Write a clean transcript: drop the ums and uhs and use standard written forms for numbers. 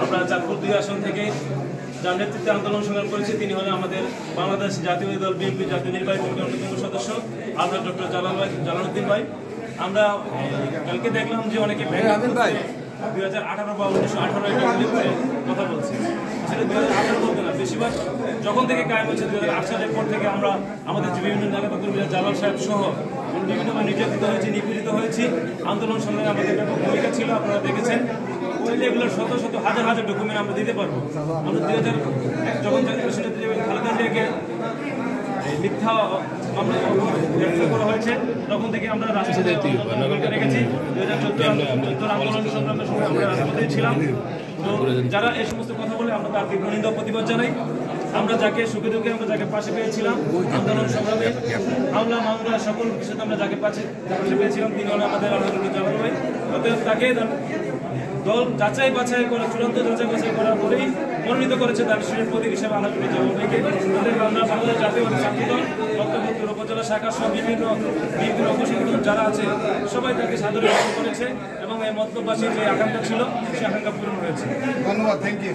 আমরা চাঁদপুর 2 আসন থেকে যার নেতৃত্বে আন্দোলন সংগ্রাম করেছি তিনি হলেন আমাদের বাংলাদেশ জাতীয় দল বিএনপি জাতীয় নির্বাহী কমিটির অন্যতম সদস্য আলহাজ ডক্টর জালালউদ্দিন ভাই। আমরা কালকে দেখলাম যে অনেকে 2018 বা 1918 এটা উল্লেখ করে কথা বলছি। আসলে 2018 বলতে না, বেশিরভাগ যখন থেকে কায়েম হয়েছে 2008 সালের পর থেকে আমরা আমাদের বিভিন্ন নেতা কর্মীরা জালাল সাহেব সহ বিভিন্নভাবে নির্যাতিত হয়েছি, নিপীড়িত হয়েছি। আন্দোলন সংগ্রামে আমাদের ব্যাপক ভূমিকা ছিল, আপনারা দেখেছেন। এগুলোর শত শত হাজার হাজার ডকুমেন্ট আমরা দিতে পারবো। আমরা 2000 যখন খালেদা জিয়াকে মিথ্যা মামলা গ্রেফতার করা হয়েছে তখন থেকে আমরা রাজপথে রেখেছি। 2014 আন্দোলন সংগ্রামের সময় আমরা রাজপথে ছিলাম। তো যারা এই সমস্ত কথা বলে আমরা তার তীব্র নিন্দা প্রতিবাদ জানাই। আমরা যাকে সুখে দুঃখে আমরা যাকে পাশে পেয়েছিলাম আন্দোলন সংগ্রামে হামলা মামলা সকল কিছুতে আমরা যাকে পাশে পেয়েছিলাম তিনি হলেন আমাদের আলহামদুলিল্লাহ জালাল ভাই। অতএব তাকে দল যাচাই বাছাই করে চূড়ান্ত যাচাই বাছাই করার পরেই মনোনীত করেছে তার শরীর প্রতীক হিসেবে আলহামদুলিল্লাহ জালাল ভাইকে। আমরা বাংলাদেশ জাতীয় ছাত্র দল বক্তব্য উপজেলা শাখা সহ বিভিন্ন অপসংগঠন যারা আছে সবাই তাকে সাদরে গ্রহণ করেছে এবং এই মতলববাসীর যে আকাঙ্ক্ষা ছিল সে আকাঙ্ক্ষা পূরণ হয়েছে। ধন্যবাদ, থ্যাংক ইউ।